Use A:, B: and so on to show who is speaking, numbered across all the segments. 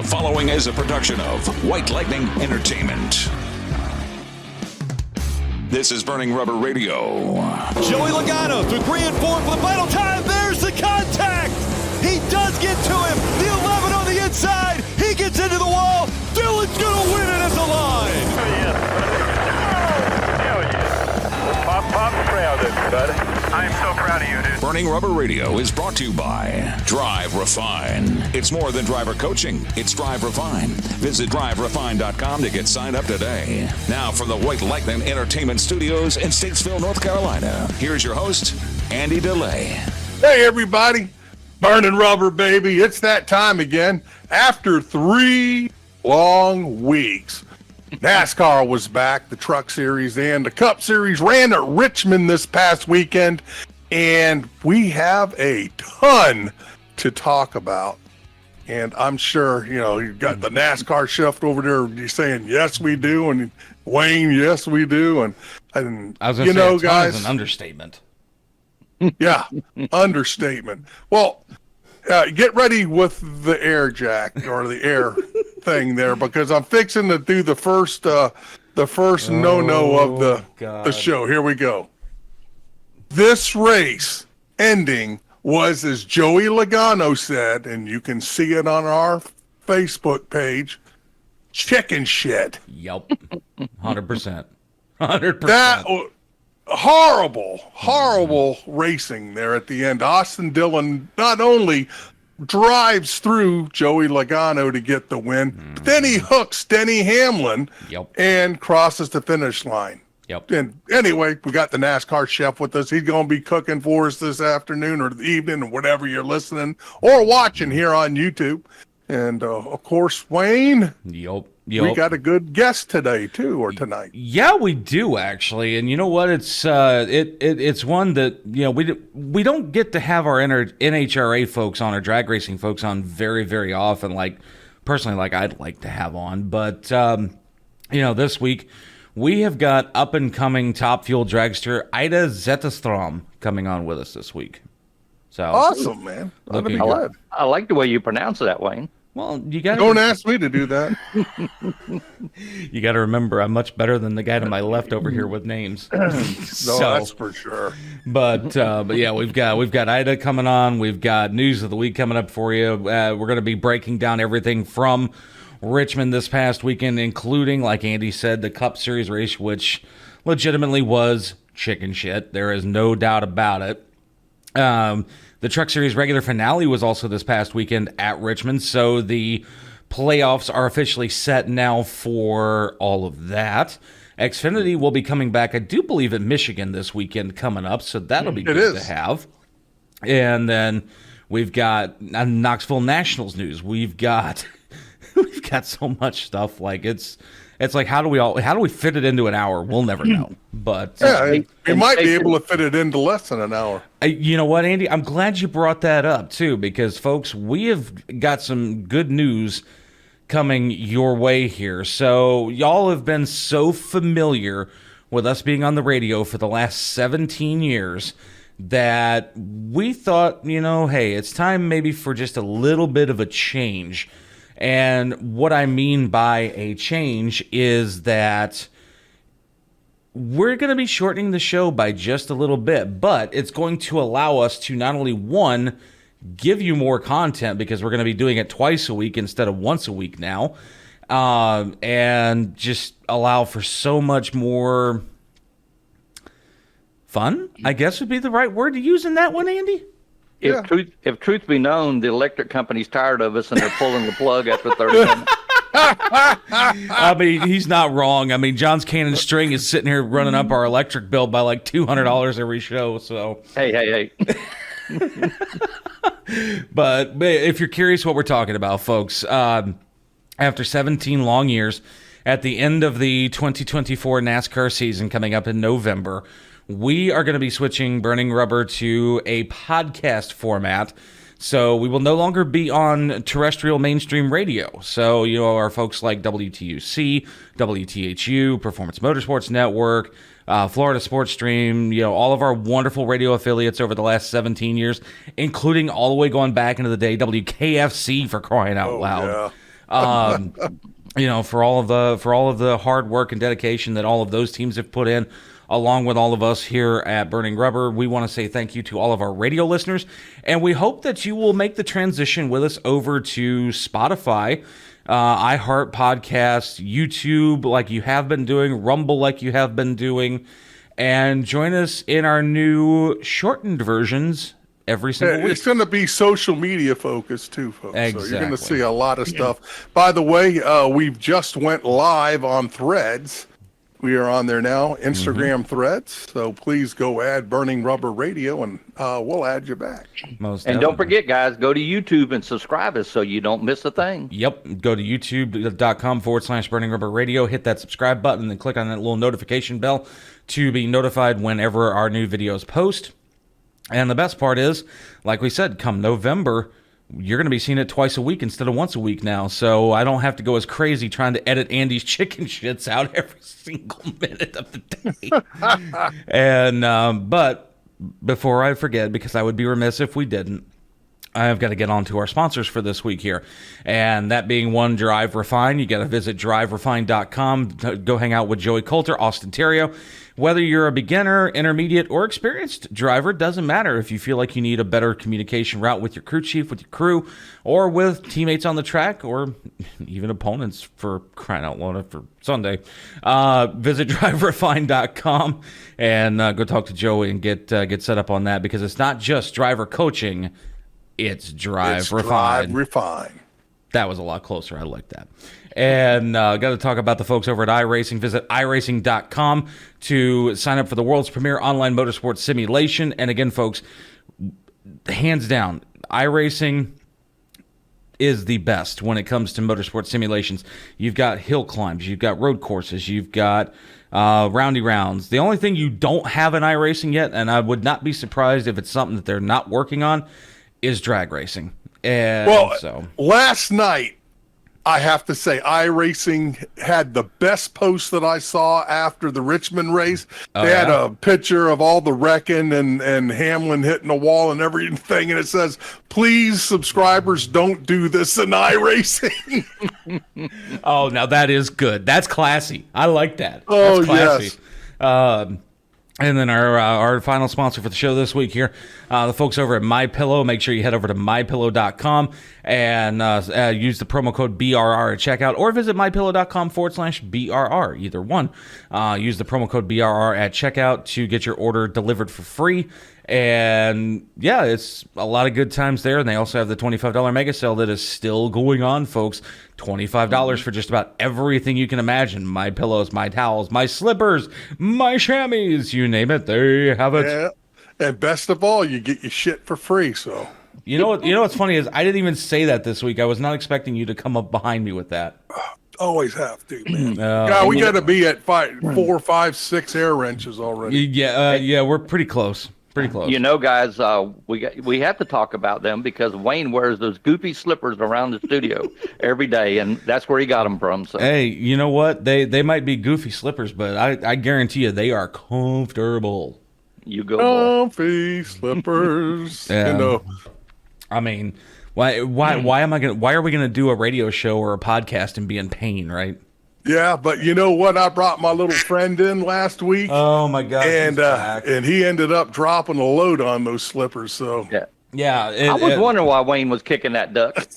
A: The following is a production of White Lightning Entertainment. This is Burning Rubber Radio.
B: Joey Logano through 3 and 4 for the final time. There's the contact. He does get to him. The 11 on the inside. He gets into the wall. Dylan's going to win it as a line.
C: Oh, yeah. Hell yeah. Pop proud of you, buddy. I am so proud of you, dude.
A: Burning Rubber Radio is brought to you by Drive Refine. It's more than driver coaching. It's Drive Refine. Visit driverefine.com to get signed up today. Now from the White Lightning Entertainment Studios in Statesville, North Carolina, here's your host, Andy DeLay.
D: Hey, everybody. Burning Rubber, baby. It's that time again. After 3 long weeks, NASCAR was back, the Truck Series and the Cup Series ran at Richmond this past weekend, and we have a ton to talk about. And I'm sure, you've got the NASCAR shift over there saying, yes, we do, and Wayne, yes, we do. And
E: I was going to say,
D: guys,
E: is an understatement.
D: Yeah, understatement. Well, get ready with the air jack or the air thing there, because I'm fixing to do the first no-no of the show. Here we go. This race ending was, as Joey Logano said, and you can see it on our Facebook page, chicken shit.
E: Yep. 100%. 100%.
D: That horrible racing there at the end. Austin Dillon not only drives through Joey Logano to get the win, but then he hooks Denny Hamlin and crosses the finish line.
E: Yep.
D: And anyway, we got the NASCAR chef with us. He's going to be cooking for us this afternoon or the evening or whatever you're listening or watching here on YouTube. And, of course, Wayne.
E: Yep.
D: We got a good guest today, too, or tonight.
E: Yeah, we do, actually. And you know what? It's it's one that, we don't get to have our NHRA folks on, or drag racing folks on very, very often, personally, I'd like to have on. But, this week, we have got up-and-coming Top Fuel dragster Ida Zetterstrom coming on with us this week. So
D: awesome, man. That'll be good.
F: I like the way you pronounce that, Wayne.
E: Well, you got
D: don't ask me to do that.
E: You got to remember, I'm much better than the guy to my left over here with names.
D: That's for sure.
E: But yeah, we've got Ida coming on. We've got news of the week coming up for you. We're going to be breaking down everything from Richmond this past weekend, including, like Andy said, the Cup Series race, which legitimately was chicken shit. There is no doubt about it. The Truck Series regular finale was also this past weekend at Richmond, so the playoffs are officially set now for all of that. Xfinity will be coming back, I do believe, at Michigan this weekend coming up, so that'll be good to have. And then we've got Knoxville Nationals news. We've got so much stuff. It's like, how do we fit it into an hour? We'll never know. But
D: yeah, we might be able to fit it into less than an hour.
E: You know what, Andy? I'm glad you brought that up too, because folks, we have got some good news coming your way here. So y'all have been so familiar with us being on the radio for the last 17 years that we thought, hey, it's time maybe for just a little bit of a change. And what I mean by a change is that we're going to be shortening the show by just a little bit, but it's going to allow us to not only, one, give you more content, because we're going to be doing it twice a week instead of once a week now, and just allow for so much more fun, I guess would be the right word to use in that one, Andy?
F: If truth be known, the electric company's tired of us and they're pulling the plug after 30 minutes.
E: I mean, he's not wrong. I mean, John's Cannon String is sitting here running up our electric bill by like $200 every show. So
F: hey.
E: But if you're curious what we're talking about, folks, after 17 long years, at the end of the 2024 NASCAR season coming up in November, we are going to be switching Burning Rubber to a podcast format. So we will no longer be on terrestrial mainstream radio. So, our folks like WTUC, WTHU, Performance Motorsports Network, Florida Sports Stream, all of our wonderful radio affiliates over the last 17 years, including all the way going back into the day, WKFC, for crying out loud. For all of the hard work and dedication that all of those teams have put in, along with all of us here at Burning Rubber. We want to say thank you to all of our radio listeners, and we hope that you will make the transition with us over to Spotify, iHeart Podcasts, YouTube like you have been doing, Rumble like you have been doing, and join us in our new shortened versions every single week.
D: It's going to be social media focused too, folks.
E: Exactly.
D: So you're going to see a lot of stuff. By the way, we've just went live on Threads. We are on there now, Instagram Threads. So please go add Burning Rubber Radio, and we'll add you back.
F: And don't forget, guys, go to YouTube and subscribe us so you don't miss a thing.
E: Yep. Go to youtube.com/Burning Rubber Radio. Hit that subscribe button, and then click on that little notification bell to be notified whenever our new videos post. And the best part is, like we said, come November, you're going to be seeing it twice a week instead of once a week now. So I don't have to go as crazy trying to edit Andy's chicken shits out every single minute of the day. And but before I forget, because I would be remiss if we didn't, I've got to get on to our sponsors for this week here. And that being one, Drive Refine. You got to visit driverefine.com. Go hang out with Joey Coulter, Austin Terrio. Whether you're a beginner, intermediate, or experienced driver, doesn't matter. If you feel like you need a better communication route with your crew chief, with your crew, or with teammates on the track, or even opponents, for crying out loud for Sunday, visit driverefine.com and go talk to Joey and get set up on that, because it's not just driver coaching, it's Drive Refine.
D: Drive Refine.
E: That was a lot closer. I like that. And got to talk about the folks over at iRacing. Visit iRacing.com to sign up for the world's premier online motorsports simulation. And again, folks, hands down, iRacing is the best when it comes to motorsport simulations. You've got hill climbs, you've got road courses, you've got roundy rounds. The only thing you don't have in iRacing yet, and I would not be surprised if it's something that they're not working on, is drag racing. And
D: last night, I have to say, iRacing had the best post that I saw after the Richmond race. They had a picture of all the wrecking and Hamlin hitting the wall and everything, and it says, "Please, subscribers, don't do this in iRacing."
E: Oh, now that is good. That's classy. I like that.
D: Oh,
E: that's classy.
D: yes.
E: And then our final sponsor for the show this week here, the folks over at MyPillow. Make sure you head over to mypillow.com and use the promo code BRR at checkout, or visit mypillow.com/BRR, either one. Use the promo code BRR at checkout to get your order delivered for free. And yeah, it's a lot of good times there. And they also have the $25 mega sale that is still going on, folks. $25 for just about everything you can imagine. My pillows, my towels, my slippers, my chamois, you name it, they have it.
D: Yeah. And best of all, you get your shit for free. So
E: you know what's funny is I didn't even say that this week. I was not expecting you to come up behind me with that.
D: Always have to, man. God, we got to be at 4, 5, 6 air wrenches already.
E: Yeah, we're pretty close. Pretty close.
F: You know, guys, we have to talk about them because Wayne wears those goofy slippers around the studio every day, and that's where he got them from. So.
E: Hey, you know what? They might be goofy slippers, but I guarantee you they are comfortable.
F: You go, boy.
D: Comfy slippers.
E: Yeah.
D: You know.
E: I mean, why are we gonna do a radio show or a podcast and be in pain, right?
D: Yeah, but you know what? I brought my little friend in last week.
E: Oh my God!
D: And he ended up dropping a load on those slippers. So
E: yeah.
F: I was wondering why Wayne was kicking that duck.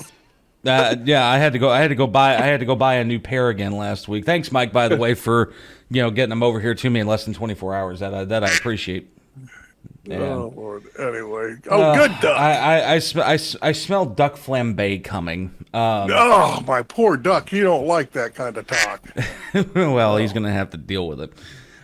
E: Yeah, I had to go buy a new pair again last week. Thanks, Mike, by the way, for getting them over here to me in less than 24 hours. That I appreciate.
D: Yeah. Oh Lord. Anyway, good duck.
E: I smell duck flambe coming.
D: Oh, my poor duck. You don't like that kind of talk.
E: Well, he's gonna have to deal with it.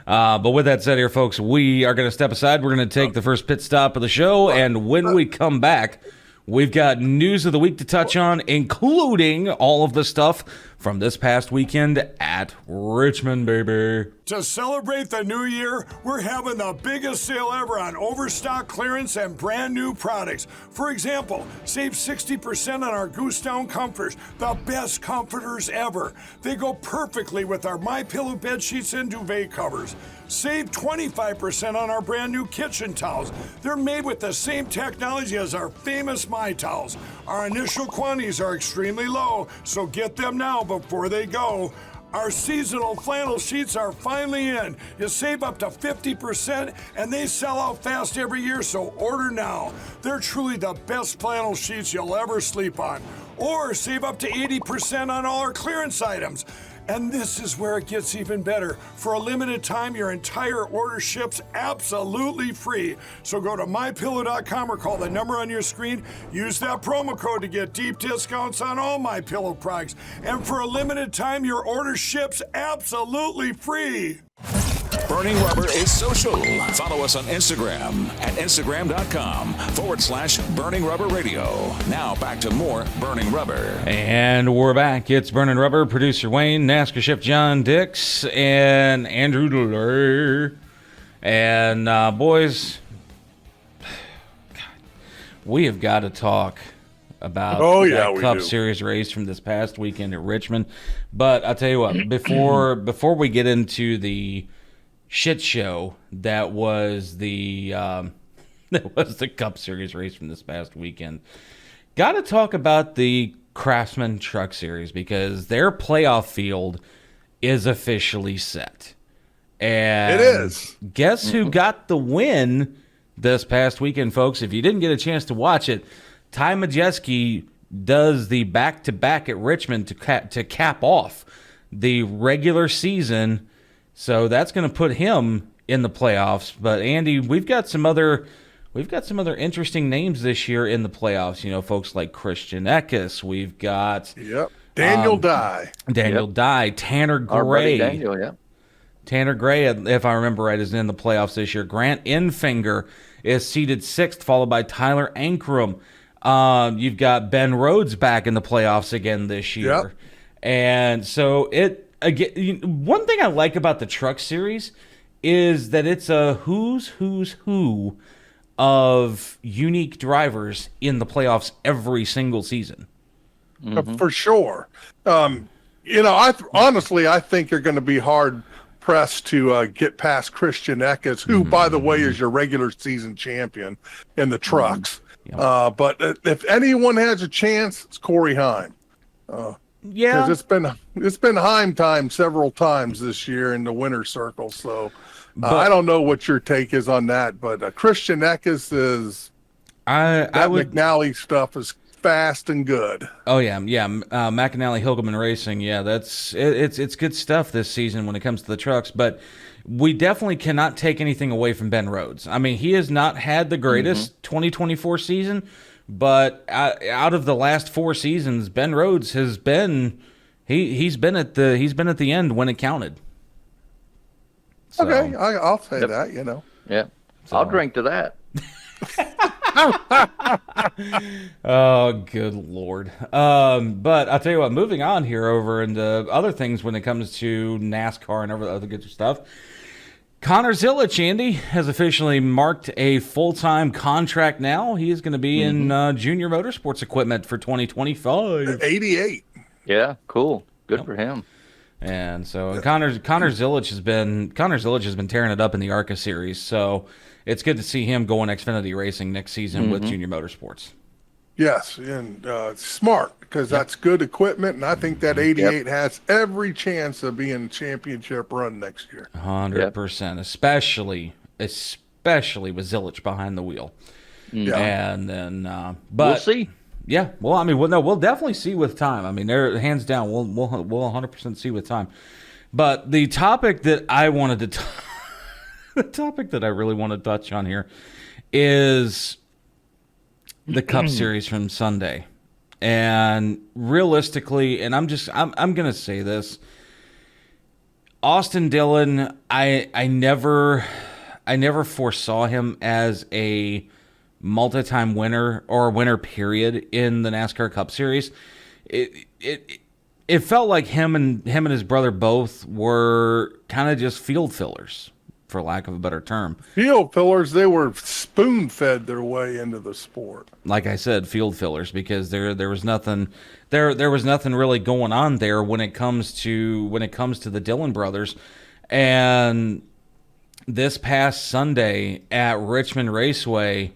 E: But with that said, here, folks, we are gonna step aside. We're gonna take the first pit stop of the show, and when we come back, we've got news of the week to touch on, including all of the stuff from this past weekend at Richmond, baby.
G: To celebrate the new year, we're having the biggest sale ever on overstock clearance and brand new products. For example, save 60% on our Goose Down comforters, the best comforters ever. They go perfectly with our MyPillow bed sheets and duvet covers. Save 25% on our brand new kitchen towels. They're made with the same technology as our famous My Towels. Our initial quantities are extremely low, so get them now before they go. Our seasonal flannel sheets are finally in. You save up to 50% and they sell out fast every year, so order now. They're truly the best flannel sheets you'll ever sleep on. Or save up to 80% on all our clearance items. And this is where it gets even better. For a limited time, your entire order ships absolutely free. So go to MyPillow.com or call the number on your screen. Use that promo code to get deep discounts on all MyPillow products. And for a limited time, your order ships absolutely free.
A: Burning Rubber is social. Follow us on Instagram at Instagram.com/Burning Rubber Radio. Now back to more Burning Rubber.
E: And we're back. It's Burning Rubber. Producer Wayne, NASCAR chef John Dix, and Andrew Diller. And boys, we have got to talk about that Cup Series race from this past weekend at Richmond. But I'll tell you what, before we get into the shit show that was the Cup Series race from this past weekend, got to talk about the Craftsman Truck Series because their playoff field is officially set. And
D: it is.
E: Guess who got the win this past weekend, folks? If you didn't get a chance to watch it, Ty Majeski does the back-to-back at Richmond to cap off the regular season. So that's going to put him in the playoffs. But Andy, we've got some other interesting names this year in the playoffs. You know, folks like Christian Eckes. We've got
D: Daniel Dye,
E: Tanner Gray.
F: Our buddy Daniel, yeah.
E: Tanner Gray, if I remember right, is in the playoffs this year. Grant Enfinger is seeded 6th, followed by Tyler Ankrum. You've got Ben Rhodes back in the playoffs again this year.
D: Yep.
E: And so one thing I like about the Truck Series is that it's a who's who of unique drivers in the playoffs every single season.
D: For sure. Honestly, I think you're going to be hard pressed to get past Christian Eckes, who, by the way, is your regular season champion in the trucks. But if anyone has a chance, it's Corey Heim. Because it's been Heim time several times this year in the winner's circle. So I don't know what your take is on that, but Christian Eckes is McNally stuff is fast and good.
E: Oh yeah. McAnally Hilgeman Racing. Yeah, it's good stuff this season when it comes to the trucks. But we definitely cannot take anything away from Ben Rhodes. I mean, he has not had the greatest 2024 season. But out of the last 4 seasons, Ben Rhodes has been he's been at the end when it counted. So,
D: okay, I'll say that.
F: Yeah, so. I'll drink to that.
E: Oh, good Lord. But I'll tell you what, moving on here over into other things when it comes to NASCAR and other good stuff. Connor Zilic, Andy, has officially marked a full-time contract now. He is going to be in junior motorsports equipment for 2025.
D: 88.
F: Yeah, cool. Good for him.
E: And so Connor Zilic has been tearing it up in the ARCA series. So it's good to see him going Xfinity Racing next season with junior motorsports.
D: Yes, and smart, because that's good equipment, and I think that 88 has every chance of being a championship run next year.
E: 100%, especially with Zilic behind the wheel.
D: Yeah.
E: And then, but
F: we'll see.
E: Yeah, well, I mean, we'll definitely see with time. I mean, they're hands down. We'll 100% see with time. But the topic that I wanted to, the topic that I really want to touch on here, is the Cup Series from Sunday. And realistically, and I'm gonna say this, Austin Dillon, I never foresaw him as a multi-time winner or winner period in the NASCAR Cup Series. it felt like him and his brother both were kind of just field fillers, for lack of a better term.
D: Field fillers, they were spoon-fed their way into the sport.
E: Like I said, field fillers, because there was nothing there was nothing really going on there when it comes to the Dillon brothers. And this past Sunday at Richmond Raceway,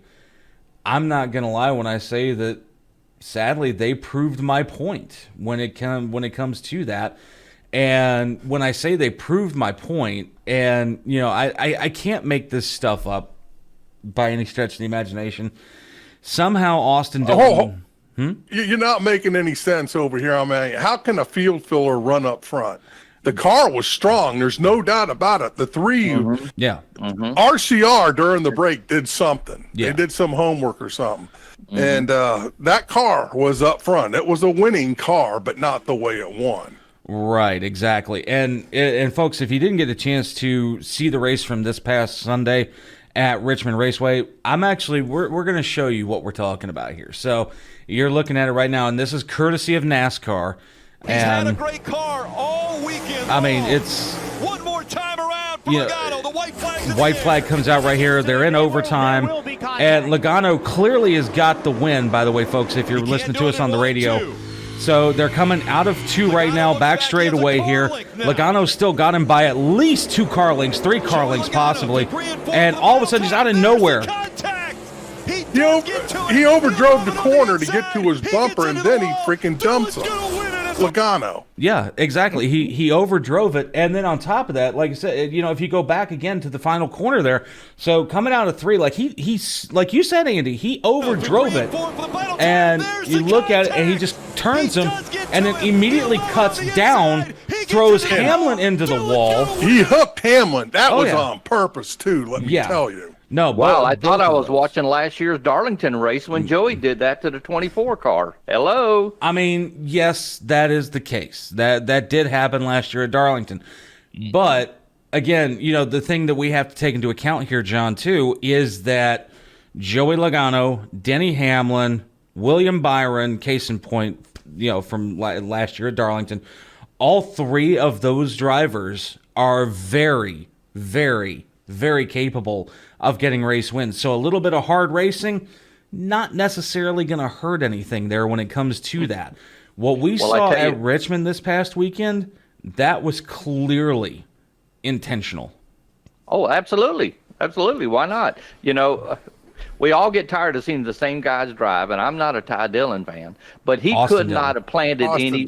E: I'm not going to lie when I say that sadly they proved my point when it comes to that. And when I say they proved my point, and I can't make this stuff up by any stretch of the imagination. Somehow Austin Dillon.
D: You're not making any sense over here. I mean, how can a field filler run up front? The car was strong. There's no doubt about it. The three, RCR during the break did something.
E: Yeah.
D: They did some homework or something. And that car was up front. It was a winning car, but not the way it won.
E: Right, exactly. And folks, if you didn't get a chance to see the race from this past Sunday at Richmond Raceway, we're going to show you what we're talking about here. So you're looking at it right now, and this is courtesy of NASCAR.
B: He's had a great car all weekend.
E: I mean, it's
B: one more time around for Logano. The
E: white flag comes out right here. They're in overtime, and Logano clearly has got the win. By the way, folks, if you're listening to us on the radio. So they're coming out of 2 right now, back straight away here. Logano's still got him by at least 2 car lengths, 3 car lengths possibly. And all of a sudden, he's out of nowhere.
D: He overdrove the corner to get to his bumper, and then he freaking dumps him. Logano.
E: Yeah, exactly. He overdrove it, and then on top of that, like I said, if you go back again to the final corner there, so coming out of 3, like he's like you said, Andy, he overdrove it, and you look at it, and he just turns him, and then immediately cuts down, throws Hamlin into the wall.
D: He hooked Hamlin. That was on purpose too. Let me tell you.
E: No,
F: wow, I thought I was watching last year's Darlington race when Joey did that to the 24 car. Hello.
E: I mean, yes, that is the case. That did happen last year at Darlington. But again, the thing that we have to take into account here, John, too, is that Joey Logano, Denny Hamlin, William Byron, case in point, from last year at Darlington, all 3 of those drivers are very, very, very capable of getting race wins. So a little bit of hard racing, not necessarily going to hurt anything there when it comes to that. What we saw at Richmond this past weekend, that was clearly intentional.
F: Oh, absolutely. Absolutely. Why not? We all get tired of seeing the same guys drive, and I'm not a Ty Dillon fan, but he could not have planted any.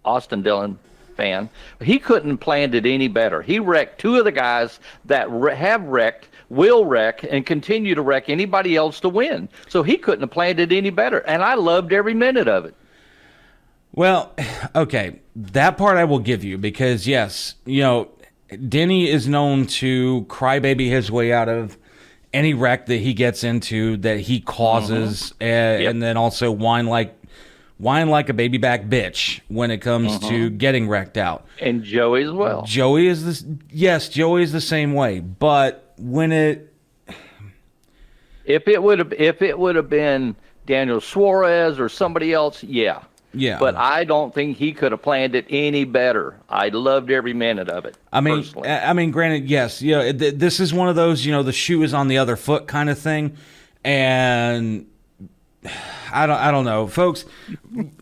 F: Austin Dillon fan. He couldn't have planned it any better. He wrecked 2 of the guys that have wrecked, will wreck, and continue to wreck anybody else to win. So he couldn't have planned it any better, and I loved every minute of it.
E: Well, okay, that part I will give you because, yes, Denny is known to crybaby his way out of any wreck that he gets into that he causes, and then also whine like a baby back bitch when it comes to getting wrecked out.
F: And Joey as well.
E: Joey is the same way. But when
F: if it would have been Daniel Suarez or somebody else, yeah. But I don't think he could have planned it any better. I loved every minute of it.
E: I mean, granted, yes, this is one of those, the shoe is on the other foot kind of thing, and I don't know, folks.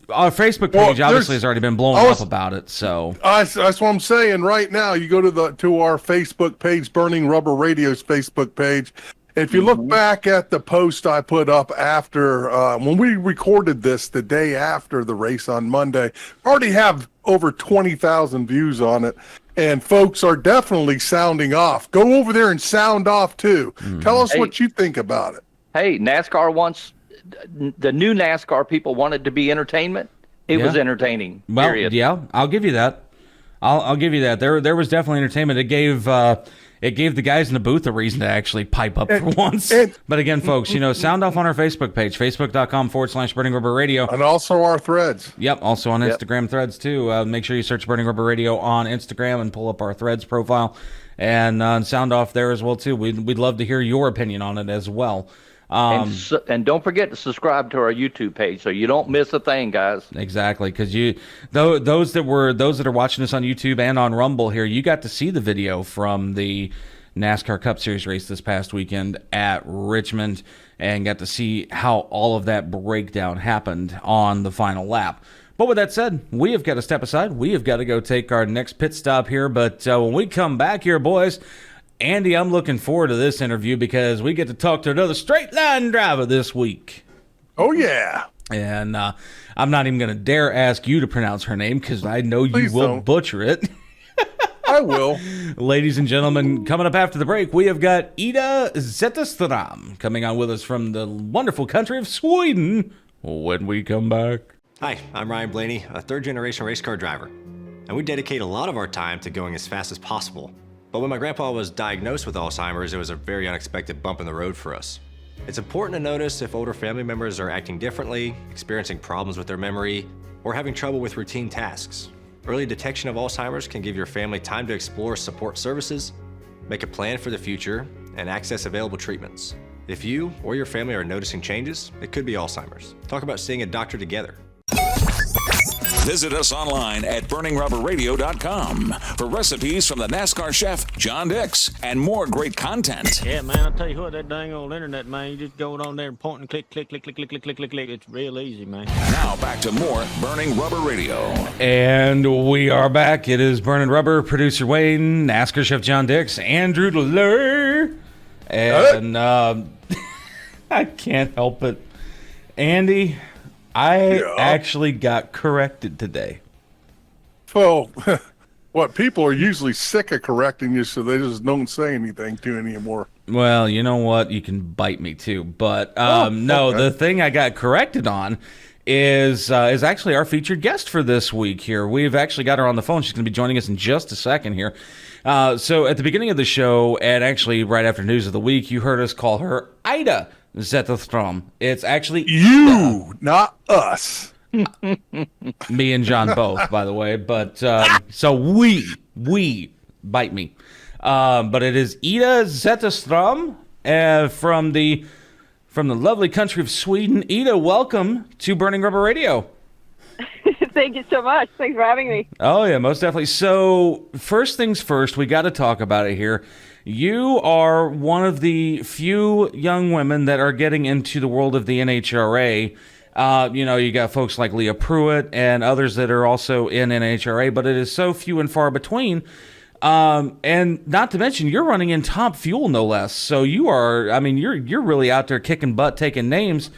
E: Our Facebook page obviously has already been blowing up about it. So
D: that's what I'm saying right now. You go to our Facebook page, Burning Rubber Radio's Facebook page. If you look back at the post I put up after when we recorded this, the day after the race on Monday, already have over 20,000 views on it. And folks are definitely sounding off. Go over there and sound off too. Tell us what you think about it.
F: Hey, NASCAR wants. The new NASCAR people wanted to be entertainment. It was entertaining.
E: Well,
F: period.
E: Yeah, I'll give you that. I'll give you that. There was definitely entertainment. It gave the guys in the booth a reason to actually pipe up for once. But again, folks, sound off on our Facebook page, facebook.com/Burning Rubber Radio.
D: And also our threads.
E: Yep, also on Instagram threads too. Make sure you search Burning Rubber Radio on Instagram and pull up our threads profile and sound off there as well too. We'd love to hear your opinion on it as well.
F: And don't forget to subscribe to our YouTube page so you don't miss a thing, guys.
E: Exactly, because those that are watching us on YouTube and on Rumble here, you got to see the video from the NASCAR Cup Series race this past weekend at Richmond and got to see how all of that breakdown happened on the final lap. But with that said, we have got to step aside. We have got to go take our next pit stop here. But when we come back here, boys, Andy, I'm looking forward to this interview because we get to talk to another straight line driver this week.
D: Oh, yeah.
E: And I'm not even going to dare ask you to pronounce her name because I know you will butcher it.
D: I will.
E: Ladies and gentlemen, coming up after the break, we have got Ida Zetterstrom coming on with us from the wonderful country of Sweden when we come back.
H: Hi, I'm Ryan Blaney, a third-generation race car driver, and we dedicate a lot of our time to going as fast as possible. But when my grandpa was diagnosed with Alzheimer's, it was a very unexpected bump in the road for us. It's important to notice if older family members are acting differently, experiencing problems with their memory, or having trouble with routine tasks. Early detection of Alzheimer's can give your family time to explore support services, make a plan for the future, and access available treatments. If you or your family are noticing changes, it could be Alzheimer's. Talk about seeing a doctor together.
A: Visit us online at burningrubberradio.com for recipes from the NASCAR chef, John Dix, and more great content.
I: Yeah, man, I'll tell you what, that dang old internet, man, you just go on there and point and click, click, click, click, click, click, click, click, click. It's real easy, man.
A: Now back to more Burning Rubber Radio.
E: And we are back. It is Burning Rubber, producer Wayne, NASCAR chef John Dix, Andrew Diller, and I can't help it. Andy, I actually got corrected today.
D: Well, what, people are usually sick of correcting you, so they just don't say anything to you anymore.
E: Well, you know what? You can bite me too. But no, the thing I got corrected on is actually our featured guest for this week here. We've actually got her on the phone. She's going to be joining us in just a second here. So at the beginning of the show, and actually right after News of the Week, you heard us call her Ida Zetterstrom. It's actually
D: you, not us.
E: Me and John both, by the way. But so we bite me. But it is Ida Zetterstrom from the lovely country of Sweden. Ida, welcome to Burning Rubber Radio.
J: Thank you so much. Thanks for having me.
E: Oh, yeah, most definitely. So first things first, we got to talk about it here. You are one of the few young women that are getting into the world of the NHRA. You got folks like Leah Pruitt and others that are also in NHRA, but it is so few and far between. And not to mention, you're running in Top Fuel, no less. So you're really out there kicking butt, taking names.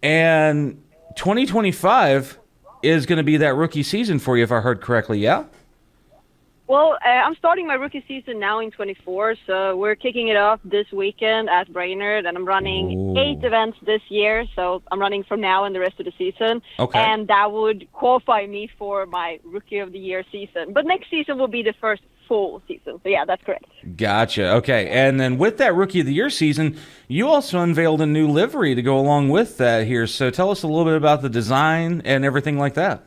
E: And 2025 is going to be that rookie season for you, if I heard correctly, yeah?
J: Well, I'm starting my rookie season now in 24, so we're kicking it off this weekend at Brainerd, and I'm running 8 events this year, so I'm running from now and the rest of the season. Okay. And that would qualify me for my Rookie of the Year season. But next season will be the first full season, so yeah, that's correct. Gotcha.
E: Okay, and then with that Rookie of the Year season, you also unveiled a new livery to go along with that here, so tell us a little bit about the design and everything like that.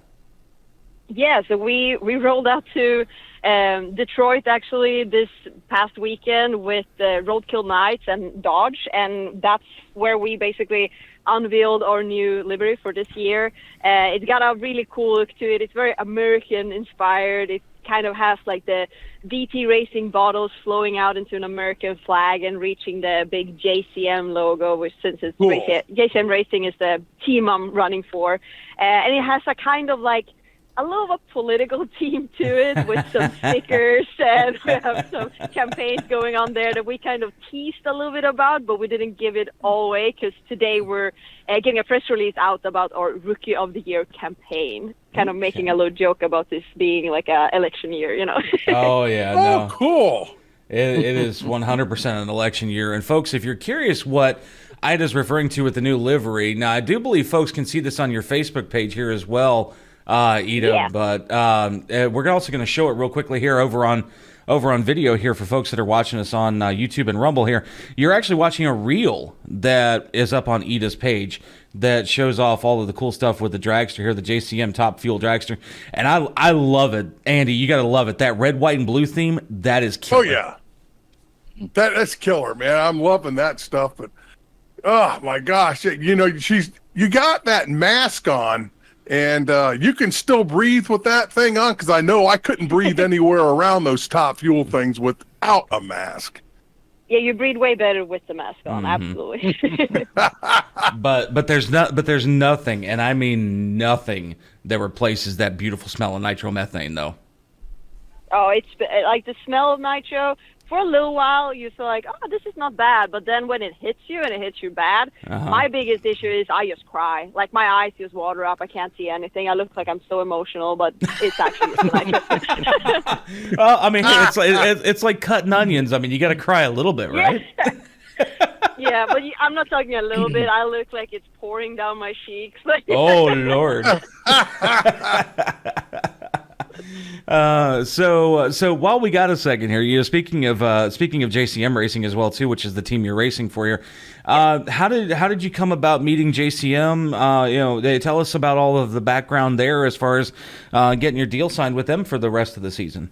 J: Yeah, so we rolled out to Detroit actually this past weekend with Roadkill Knights and Dodge, and that's where we basically unveiled our new livery for this year. It's got a really cool look to it. It's very American inspired. It kind of has like the DT Racing bottles flowing out into an American flag and reaching the big JCM logo, which since it's cool. JCM Racing is the team I'm running for. And it has a kind of like a little of a political team to it with some stickers, and we have some campaigns going on there that we kind of teased a little bit about, but we didn't give it all away because today we're getting a press release out about our Rookie of the Year campaign, kind of making a little joke about this being like an election year, you know.
E: Oh, yeah.
D: No. Oh, cool.
E: It is 100% an election year. And, folks, if you're curious what Ida's referring to with the new livery, now I do believe folks can see this on your Facebook page here as well, Ida, yeah. But we're also going to show it real quickly here over on video here for folks that are watching us on YouTube and Rumble here. You're actually watching a reel that is up on Ida's page that shows off all of the cool stuff with the dragster here, the JCM Top Fuel dragster. And I love it. Andy, you got to love it. That red, white, and blue theme, that is killer.
D: Oh, yeah. That's killer, man. I'm loving that stuff, but Oh my gosh. You got that mask on and you can still breathe with that thing on. Cause I know I couldn't breathe anywhere around those Top Fuel things without a mask.
J: Yeah, you breathe way better with the mask on. Absolutely.
E: But there's nothing, and I mean nothing, that replaces that beautiful smell of nitromethane, though.
J: Oh, it's like the smell of nitro. For a little while, you feel like, oh, this is not bad. But then when it hits you, and it hits you bad, my biggest issue is I just cry. Like, my eyes just water up. I can't see anything. I look like I'm so emotional, but it's actually just nitro.
E: Well, I mean, it's like cutting onions. I mean, you got to cry a little bit, right?
J: Yeah, but I'm not talking a little bit. I look like it's pouring down my cheeks.
E: Oh, Lord. So while we got a second here, speaking of JCM Racing as well too, which is the team you're racing for here, how did you come about meeting JCM? They tell us about all of the background there as far as getting your deal signed with them for the rest of the season.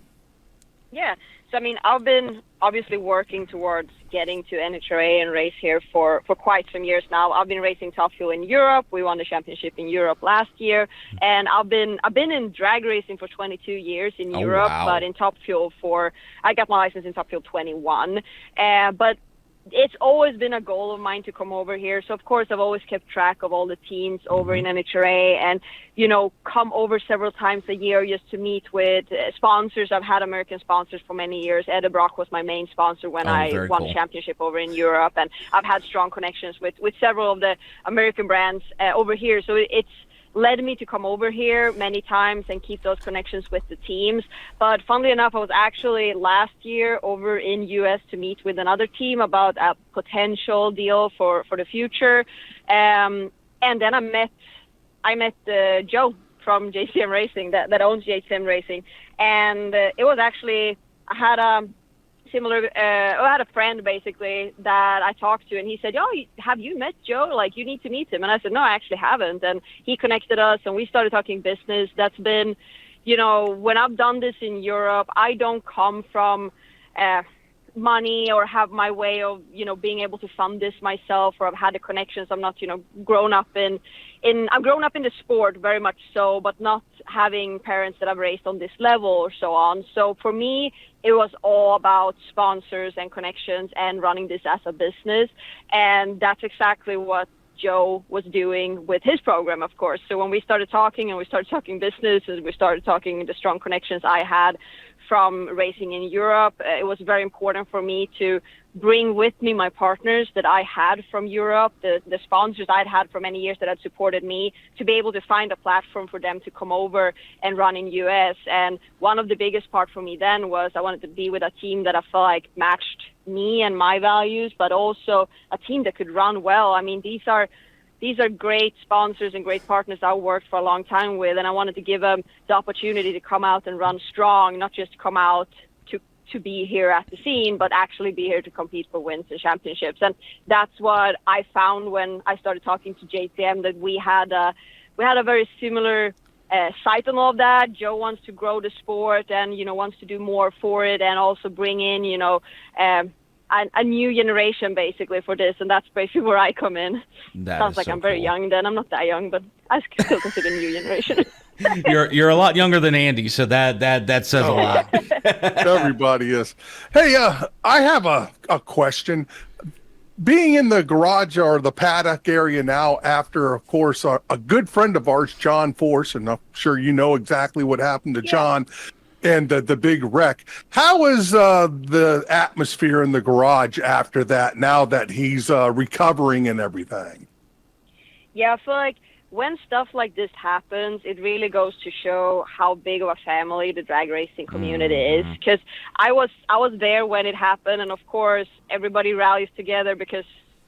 J: Yeah. So, I mean, I've been obviously working towards getting to NHRA and race here for quite some years now. I've been racing Top Fuel in Europe. We won the championship in Europe last year. And I've been in drag racing for 22 years in Europe,
E: wow.
J: but in Top Fuel I got my license in Top Fuel 21. But it's always been a goal of mine to come over here. So, of course, I've always kept track of all the teams over in NHRA and, come over several times a year just to meet with sponsors. I've had American sponsors for many years. Ida Brock was my main sponsor when I won the championship over in Europe. And I've had strong connections with several of the American brands over here. So it's led me to come over here many times and keep those connections with the teams. But funnily enough, I was actually last year over in US to meet with another team about a potential deal for the future. And then I met Joe from JCM Racing that owns JCM Racing. And it was actually, I had a friend basically that I talked to, and he said, "Oh, have you met Joe? Like, you need to meet him." And I said, "No, I actually haven't." And he connected us, and we started talking business. That's been, when I've done this in Europe, I don't come from money or have my way of, being able to fund this myself, or I've had the connections. I'm not, grown up I've grown up in the sport very much so, but not having parents that I've raised on this level or so on. So for me, it was all about sponsors and connections and running this as a business. And that's exactly what Joe was doing with his program, of course. So when we started talking business, and we started talking the strong connections I had from racing in Europe, it was very important for me to bring with me my partners that I had from Europe, the sponsors I'd had for many years that had supported me, to be able to find a platform for them to come over and run in US. And one of the biggest part for me then was I wanted to be with a team that I felt like matched me and my values, but also a team that could run well. I mean, these are great sponsors and great partners I worked for a long time with, and I wanted to give them the opportunity to come out and run strong, not just come out to be here at the scene, but actually be here to compete for wins and championships. And that's what I found when I started talking to JCM, that we had a very similar sight on all of that. Joe wants to grow the sport and, wants to do more for it, and also bring in, a new generation basically for this, and that's basically where I come in. Sounds like I'm very young then. I'm not that young, but I still consider new generation.
E: You're a lot younger than Andy, so that says a lot.
D: Everybody is. Hey, I have a question. Being in the garage or the paddock area now, after, of course, a good friend of ours, John Force, and I'm sure you know exactly what happened to John and the big wreck. How is the atmosphere in the garage after that, now that he's recovering and everything?
J: Yeah, I feel like when stuff like this happens, it really goes to show how big of a family the drag racing community is. Because I was there when it happened, and of course everybody rallies together because,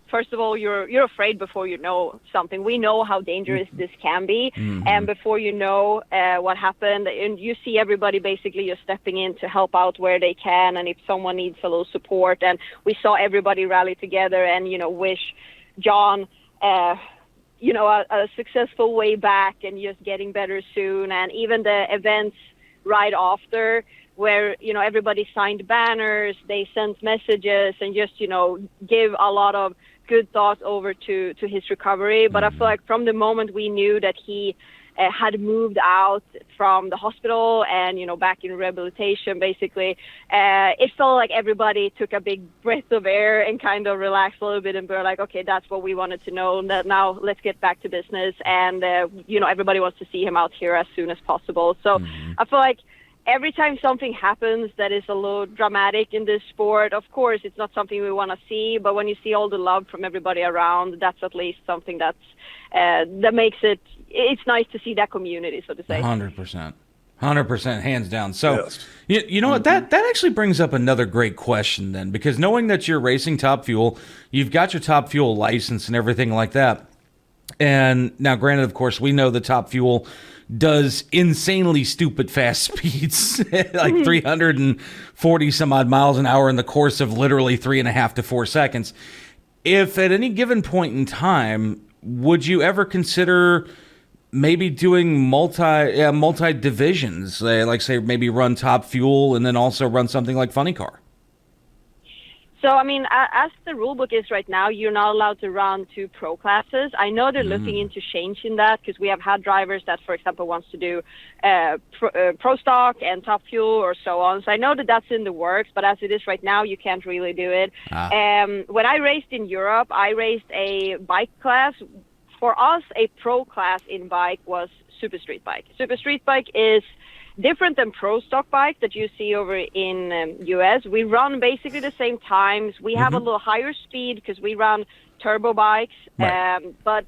J: first of all, you're afraid before you know something. We know how dangerous this can be, and before you know what happened, and you see everybody basically just stepping in to help out where they can, and if someone needs a little support, and we saw everybody rally together and wish John a successful way back and just getting better soon. And even the events right after, where everybody signed banners, they sent messages, and just give a lot of good thoughts over to his recovery. But I feel like from the moment we knew that he had moved out from the hospital and, back in rehabilitation, basically, it felt like everybody took a big breath of air and kind of relaxed a little bit, and we were like, okay, that's what we wanted to know. That now let's get back to business. And, everybody wants to see him out here as soon as possible. So I feel like every time something happens that is a little dramatic in this sport, of course, it's not something we want to see. But when you see all the love from everybody around, that's at least something that makes it's nice to see that community, so to say.
E: 100%. 100%, hands down. So,
D: Yes.
E: you know what? That actually brings up another great question then, because knowing that you're racing Top Fuel, you've got your Top Fuel license and everything like that. And now, granted, of course, we know the Top Fuel does insanely stupid fast speeds, like 340 some odd miles an hour in the course of literally 3.5 to 4 seconds. If at any given point in time, would you ever consider maybe doing multi divisions, like say maybe run Top Fuel and then also run something like Funny Car?
J: So, I mean, as the rule book is right now, you're not allowed to run 2 pro classes. I know they're looking into changing that, because we have had drivers that, for example, wants to do pro stock and Top Fuel or so on. So I know that that's in the works, but as it is right now, you can't really do it. When I raced in Europe, I raced a bike class. For us, a pro class in bike was Super Street Bike. Super Street Bike is different than pro stock bike that you see over in US. We run basically the same times. We have a little higher speed because we run turbo bikes.
E: Right.
J: But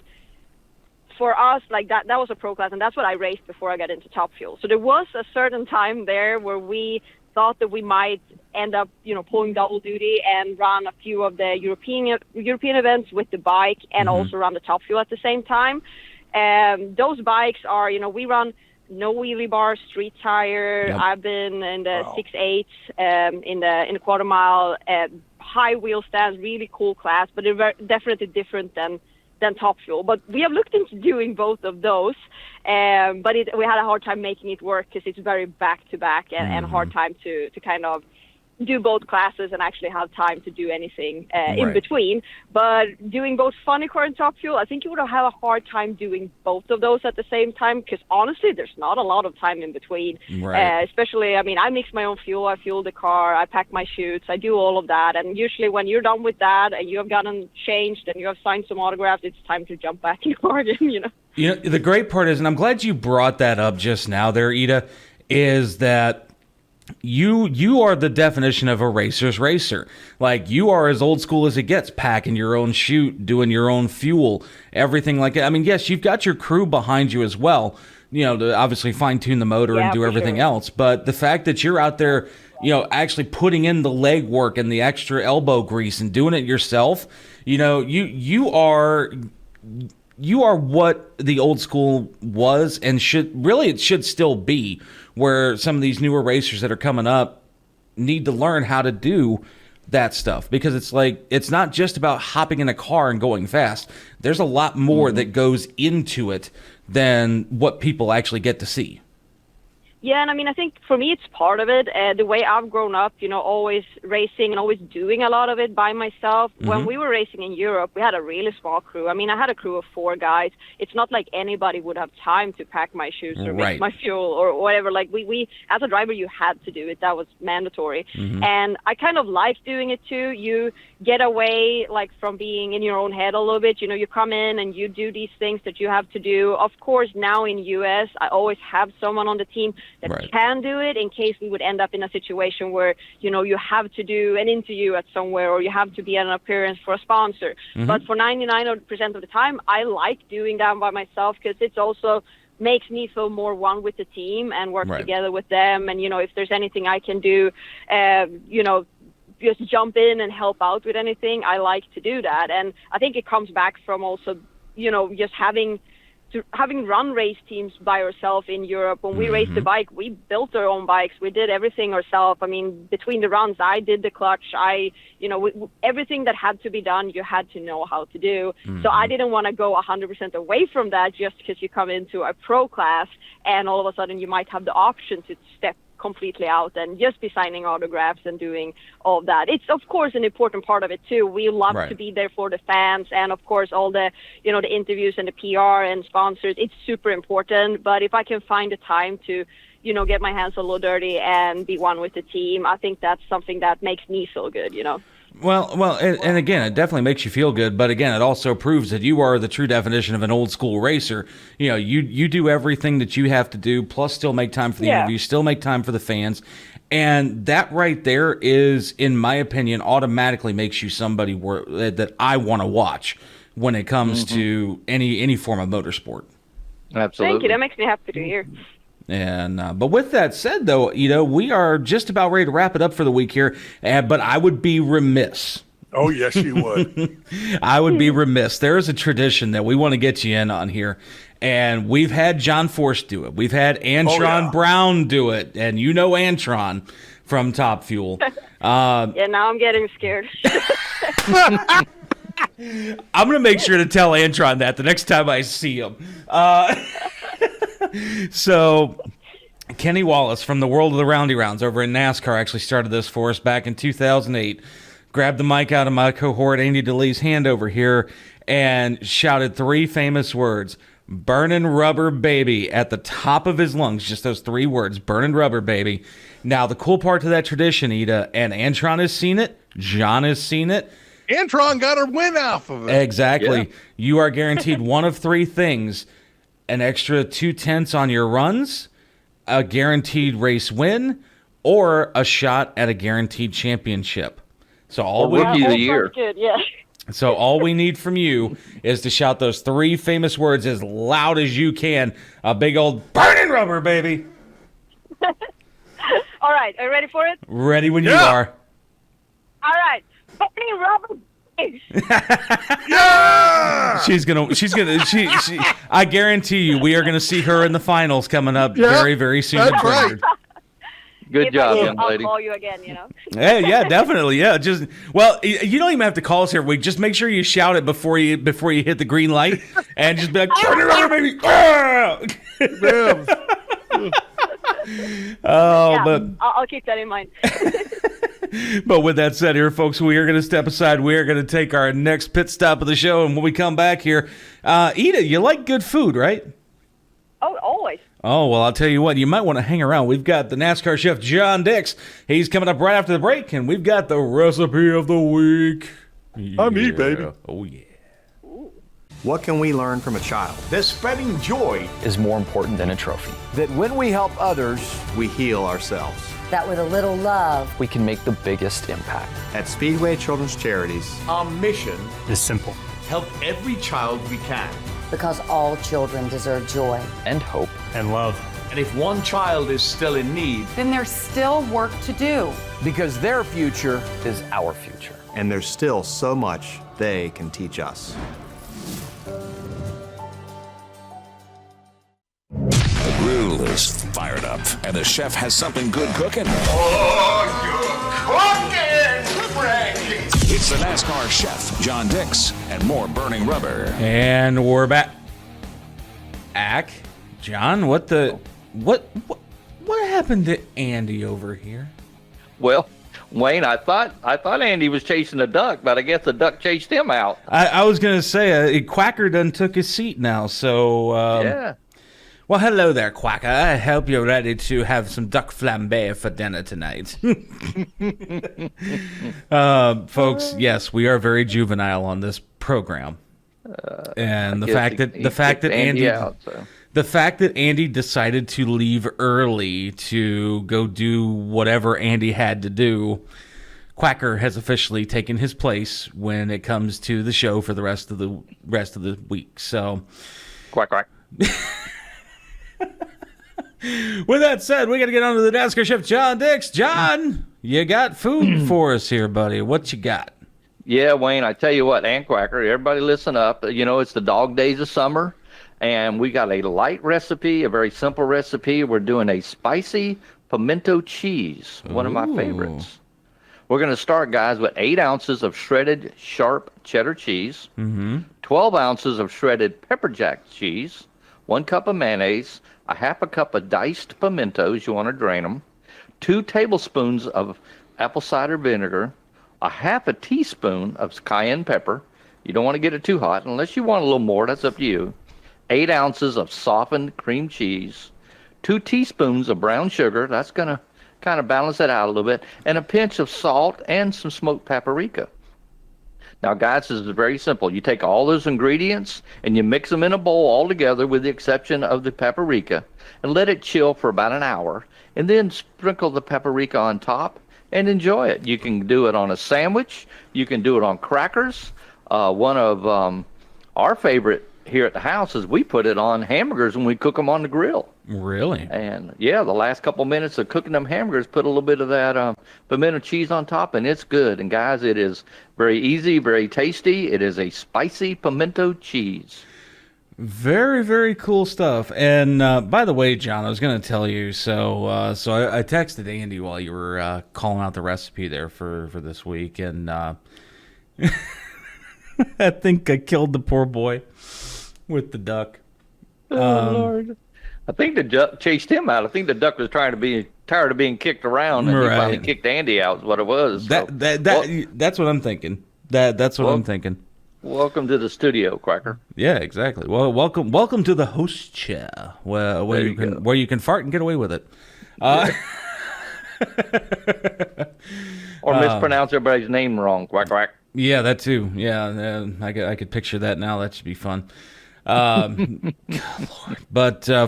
J: for us, like that was a pro class, and that's what I raced before I got into Top Fuel. So there was a certain time there where we thought that we might end up, pulling double duty and run a few of the European events with the bike and also run the Top Fuel at the same time. Those bikes are, we run no wheelie bar, street tire.
E: Yep.
J: I've been in the 6.8 in the quarter mile, high wheel stands, really cool class, but they're definitely different than Top Fuel. But we have looked into doing both of those, but we had a hard time making it work because it's very back to back and hard time to kind of do both classes and actually have time to do anything in between. But doing both Funny Car and Top Fuel, I think you would have a hard time doing both of those at the same time, because honestly, there's not a lot of time in between. Especially, I mean, I mix my own fuel, I fuel the car, I pack my chutes, I do all of that. And usually when you're done with that and you have gotten changed and you have signed some autographs, it's time to jump back in the car again,
E: You know, the great part is, and I'm glad you brought that up just now there, Ida, is that you are the definition of a racer's racer. Like, you are as old school as it gets, packing your own chute, doing your own fuel, everything like that. I mean, yes, you've got your crew behind you as well, to obviously fine tune the motor and do everything else. But the fact that you're out there, actually putting in the leg work and the extra elbow grease and doing it yourself, you are what the old school was and it should still be, where some of these newer racers that are coming up need to learn how to do that stuff, because it's like, it's not just about hopping in a car and going fast. There's a lot more that goes into it than what people actually get to see.
J: Yeah, and I mean, I think for me, it's part of it. The way I've grown up, always racing and always doing a lot of it by myself. When we were racing in Europe, we had a really small crew. I mean, I had a crew of 4 guys. It's not like anybody would have time to pack my shoes or mix my fuel or whatever. Like, we as a driver, you had to do it. That was mandatory. And I kind of like doing it too. You get away, like, from being in your own head a little bit. You come in and you do these things that you have to do. Of course, now in US, I always have someone on the team that can do it, in case we would end up in a situation where, you have to do an interview at somewhere, or you have to be at an appearance for a sponsor. But for 99% of the time, I like doing that by myself, because it's also makes me feel more one with the team and work together with them. And, if there's anything I can do, just jump in and help out with anything, I like to do that. And I think it comes back from also, just having run race teams by ourselves in Europe. When we raced the bike, we built our own bikes. We did everything ourselves. I mean, between the runs, I did the clutch. Everything that had to be done, you had to know how to do. So I didn't want to go 100% away from that just because you come into a pro class and all of a sudden you might have the option to step completely out and just be signing autographs and doing all of that. It's, of course, an important part of it, too. We love to be there for the fans and, of course, all the, the interviews and the PR and sponsors. It's super important. But if I can find the time to, get my hands a little dirty and be one with the team, I think that's something that makes me feel good,
E: Well, and again, it definitely makes you feel good, but again, it also proves that you are the true definition of an old school racer. You do everything that you have to do, plus still make time for the interview, still make time for the fans. And that right there is, in my opinion, automatically makes you somebody that I want to watch when it comes to any form of motorsport.
F: Absolutely.
J: Thank you. That makes me happy to hear.
E: And but with that said, though, we are just about ready to wrap it up for the week here. But I would be remiss.
D: Oh, yes, you would.
E: I would be remiss. There is a tradition that we want to get you in on here. And we've had John Force do it. We've had Antron Brown do it. And Antron from Top Fuel.
J: Yeah, now I'm getting scared.
E: I'm going to make sure to tell Antron that the next time I see him. So, Kenny Wallace from the World of the Roundy Rounds over in NASCAR actually started this for us back in 2008. Grabbed the mic out of my cohort, Andy DeLee's hand over here, and shouted 3 famous words, "Burnin' rubber, baby," at the top of his lungs. Just those 3 words, "Burnin' rubber, baby." Now, the cool part to that tradition, Ida, and Antron has seen it, John has seen it.
D: Antron got her win off of it.
E: Exactly. Yeah. You are guaranteed one of 3 things: an extra 2/10 on your runs, a guaranteed race win, or a shot at a guaranteed championship. So
F: rookie of the year.
J: Good, yeah.
E: So all we need from you is to shout those 3 famous words as loud as you can. A big old "burning rubber, baby."
J: All right, are you ready for it?
E: Ready when you are.
J: All right, burning rubber.
D: Yeah!
E: She's gonna I guarantee you we are gonna see her in the finals coming up very, very soon.
D: That's right.
F: Good job, young
J: I'll
F: lady.
J: call you again,
E: Hey, yeah, definitely. Yeah. You don't even have to call us every week. Just make sure you shout it before you hit the green light and just be like, "Turn it over, baby." But
J: I'll keep that in mind.
E: But with that said here, folks, we are going to step aside. We are going to take our next pit stop of the show. And when we come back here, Ida, you like good food, right?
J: Oh, always.
E: Oh, well, I'll tell you what, you might want to hang around. We've got the NASCAR chef, John Dix. He's coming up right after the break, and we've got the recipe of the week.
D: I'm me, baby.
E: Oh, yeah.
H: What can we learn from a child?
K: That spreading joy
L: is more important than a trophy.
K: That when we help others,
H: we heal ourselves.
M: That with a little love,
L: we can make the biggest impact.
H: At Speedway Children's Charities,
K: our mission
L: is simple.
K: Help every child we can.
M: Because all children deserve joy.
L: And hope. And love.
K: And if one child is still in need,
N: then there's still work to do.
K: Because their future
L: is our future.
H: And there's still so much they can teach us.
A: The grill is fired up, and the chef has something good cooking.
G: Oh, you're cooking, Frankie!
A: It's the NASCAR chef, John Dix, and more burning rubber.
E: And we're back. John, what happened to Andy over here?
F: Well, Wayne, I thought Andy was chasing a duck, but I guess the duck chased him out.
E: I was going to say, Quacker done took his seat now, so...
F: yeah.
E: Well, hello there, Quacker. I hope you're ready to have some duck flambé for dinner tonight. Folks, yes, we are very juvenile on this program. And the fact that Andy decided to leave early to go do whatever Andy had to do, Quacker has officially taken his place when it comes to the show for the rest of the week. So,
F: quack quack.
E: With that said, we got to get on to the NASCAR chef, John Dix. John, you got food for us here, buddy. What you got?
F: Yeah, Wayne, I tell you what, and Quacker, everybody listen up. It's the dog days of summer, and we got a light recipe, a very simple recipe. We're doing a spicy pimento cheese, one of my favorites. We're going to start, guys, with 8 ounces of shredded sharp cheddar cheese, 12 ounces of shredded pepper jack cheese, 1 cup of mayonnaise, a half a cup of diced pimentos, you want to drain them, 2 tablespoons of apple cider vinegar, a half a teaspoon of cayenne pepper. You don't want to get it too hot unless you want a little more. That's up to you. 8 ounces of softened cream cheese, 2 teaspoons of brown sugar. That's going to kind of balance it out a little bit, and a pinch of salt and some smoked paprika. Now, guys, this is very simple. You take all those ingredients and you mix them in a bowl all together with the exception of the paprika and let it chill for about an hour, and then sprinkle the paprika on top and enjoy it. You can do it on a sandwich. You can do it on crackers. One of our favorite here at the house is we put it on hamburgers when we cook them on the grill.
E: Really?
F: And yeah, the last couple minutes of cooking them hamburgers, put a little bit of that pimento cheese on top, and it's good. And guys, it is very easy, very tasty. It is a spicy pimento cheese.
E: Very, very cool stuff. And by the way, John, I was going to tell you, so I texted Andy while you were calling out the recipe there for this week, and I think I killed the poor boy with the duck.
F: Lord. I think the duck chased him out. I think the duck was tired of being kicked around, and he finally kicked Andy out. Is what it was. So,
E: that's what I'm thinking. That's what I'm thinking.
F: Welcome to the studio, Quacker.
E: Yeah, exactly. Well, welcome to the host chair, where you can fart and get away with it.
F: Or mispronounce everybody's name wrong. Quack quack.
E: Yeah, that too. Yeah, I could picture that now. That should be fun. But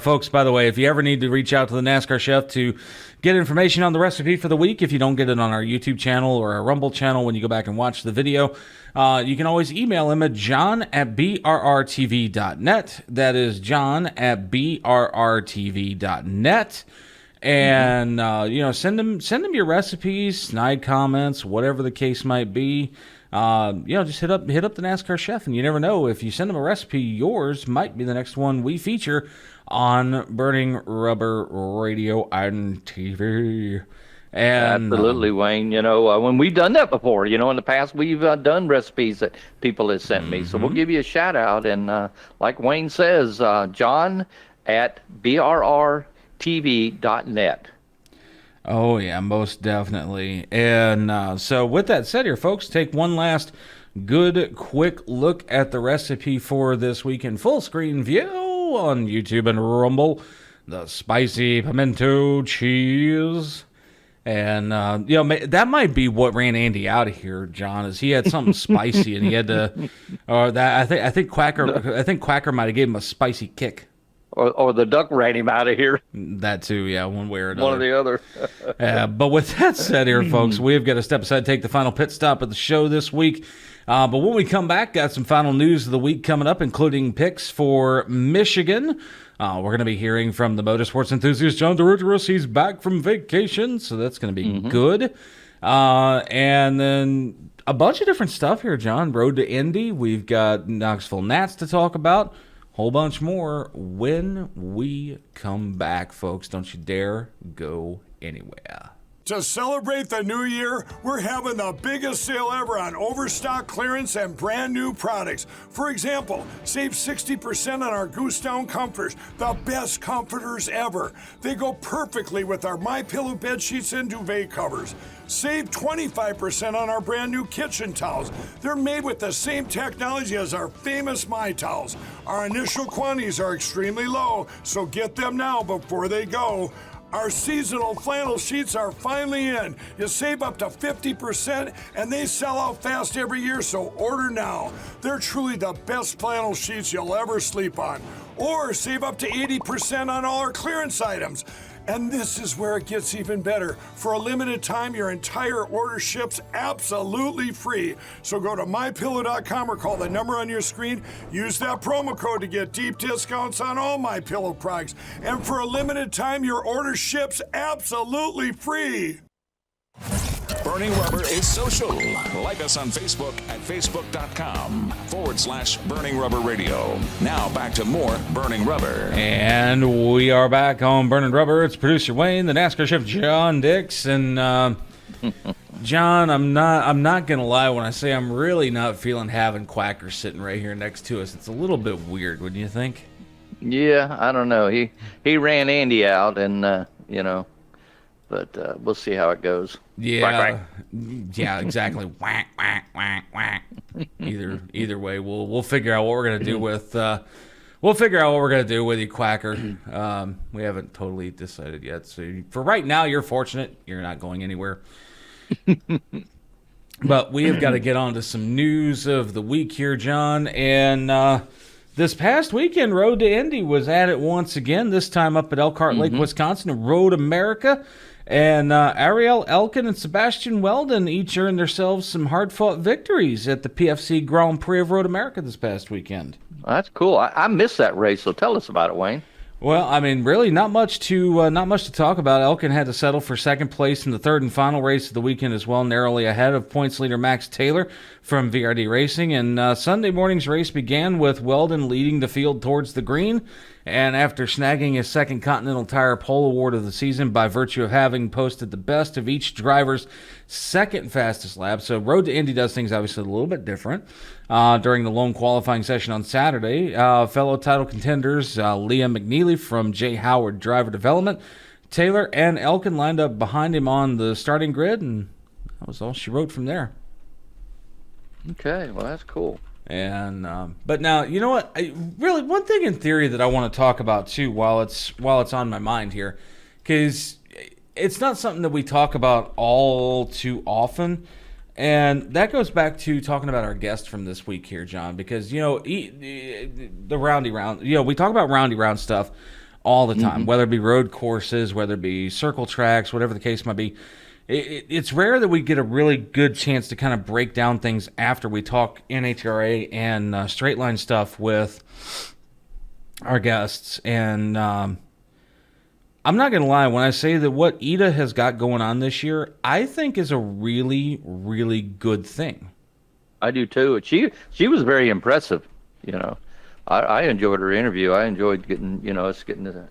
E: folks, by the way, if you ever need to reach out to the NASCAR chef to get information on the recipe for the week, if you don't get it on our YouTube channel or our Rumble channel when you go back and watch the video, you can always email him at john@brrtv.net. That is john@brrtv.net. And send him your recipes, snide comments, whatever the case might be. Just hit up the NASCAR chef, and you never know, if you send them a recipe, yours might be the next one we feature on Burning Rubber Radio and TV. And
F: absolutely, Wayne. When we've done that before, in the past we've done recipes that people have sent me. So we'll give you a shout out, and like Wayne says, john@brrtv.net.
E: Oh, yeah, most definitely. And so with that said here, folks, take one last good, quick look at the recipe for this week in full screen view on YouTube and Rumble. The spicy pimento cheese. And, that might be what ran Andy out of here, John, is he had something spicy and he had to, I think Quacker might have gave him a spicy kick.
F: Or the duck ran him out of here.
E: That too, yeah, one way or another.
F: One or the other.
E: But with that said here, folks, we've got to step aside, take the final pit stop of the show this week. But when we come back, got some final news of the week coming up, including picks for Michigan. We're going to be hearing from the motorsports enthusiast, John DeRuteris. He's back from vacation, so that's going to be good. And then a bunch of different stuff here, John. Road to Indy. We've got Knoxville Nats to talk about. Whole bunch more when we come back, folks. Don't you dare go anywhere.
G: To celebrate the new year, we're having the biggest sale ever on overstock clearance and brand new products. For example, save 60% on our Goose Down comforters, the best comforters ever. They go perfectly with our MyPillow bed sheets and duvet covers. Save 25% on our brand new kitchen towels. They're made with the same technology as our famous My Towels. Our initial quantities are extremely low, so get them now before they go. Our seasonal flannel sheets are finally in. You save up to 50%, and they sell out fast every year, so order now. They're truly the best flannel sheets you'll ever sleep on. Or save up to 80% on all our clearance items. And this is where it gets even better. For a limited time, your entire order ships absolutely free. So go to MyPillow.com or call the number on your screen. Use that promo code to get deep discounts on all MyPillow products. And for a limited time, your order ships absolutely free.
A: Burning Rubber is social. Like us on Facebook at facebook.com/Burning Rubber Radio. Now back to more Burning Rubber.
E: And we are back on Burning Rubber. It's producer Wayne, the NASCAR chef John Dix, and John, I'm not gonna lie when I say I'm really not feeling having Quacker sitting right here next to us. It's a little bit weird, wouldn't you think?
F: Yeah, I don't know. He ran Andy out, and But we'll see how it goes.
E: Yeah, yeah, exactly. Whack, whack, whack, whack. Either way, we'll figure out what we're gonna do with you, Quacker. We haven't totally decided yet. So for right now, you're fortunate. You're not going anywhere. But we have got to get on to some news of the week here, John. And this past weekend, Road to Indy was at it once again. This time up at Elkhart Lake, Wisconsin, Road America. And Ariel Elkin and Sebastian Weldon each earned themselves some hard-fought victories at the PFC Grand Prix of Road America this past weekend.
F: That's cool. I missed that race, so tell us about it, Wayne.
E: Well, I mean, really, not much to talk about. Elkin had to settle for second place in the third and final race of the weekend as well, narrowly ahead of points leader Max Taylor from VRD Racing. And Sunday morning's race began with Weldon leading the field towards the green, and after snagging his second Continental Tire Pole Award of the season by virtue of having posted the best of each driver's second fastest lap. So Road to Indy does things obviously a little bit different. During the lone qualifying session on Saturday, fellow title contenders Liam McNeely from J. Howard Driver Development, Taylor and Elkin lined up behind him on the starting grid, and that was all she wrote from there.
F: Okay, well, that's cool.
E: And but now, you know what? Really, one thing in theory that I want to talk about too, while it's on my mind here, because it's not something that we talk about all too often, and that goes back to talking about our guest from this week here, John. Because the roundy round, we talk about roundy round stuff all the time, whether it be road courses, whether it be circle tracks, whatever the case might be. It's rare that we get a really good chance to kind of break down things after we talk NHRA and straight line stuff with our guests. And I'm not going to lie, when I say that what Ida has got going on this year, I think is a really, really good thing.
F: I do too. She was very impressive. I enjoyed her interview. I enjoyed getting to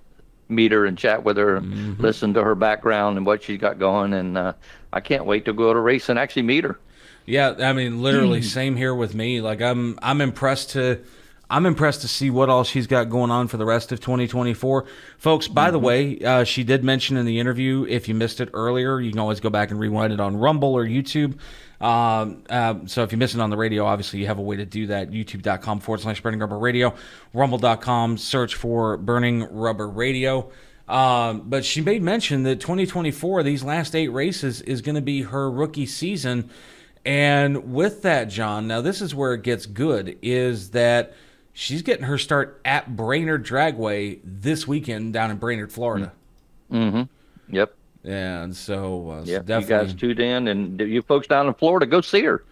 F: meet her and chat with her and listen to her background and what she's got going, and I can't wait to go to race and actually meet her.
E: Yeah, I mean, literally same here with me. Like I'm impressed to see what all she's got going on for the rest of 2024. Folks, by the way, she did mention in the interview, if you missed it earlier, you can always go back and rewind it on Rumble or YouTube. So if you miss it on the radio, obviously you have a way to do that. YouTube.com/Burning Rubber Radio. Rumble.com, search for Burning Rubber Radio. But she made mention that 2024, these last 8 races, is going to be her rookie season. And with that, John, now this is where it gets good, is that she's getting her start at Brainerd Dragway this weekend down in Brainerd, Florida.
F: Yep.
E: And so,
F: you
E: definitely,
F: guys tuned in, and you folks down in Florida, go see her.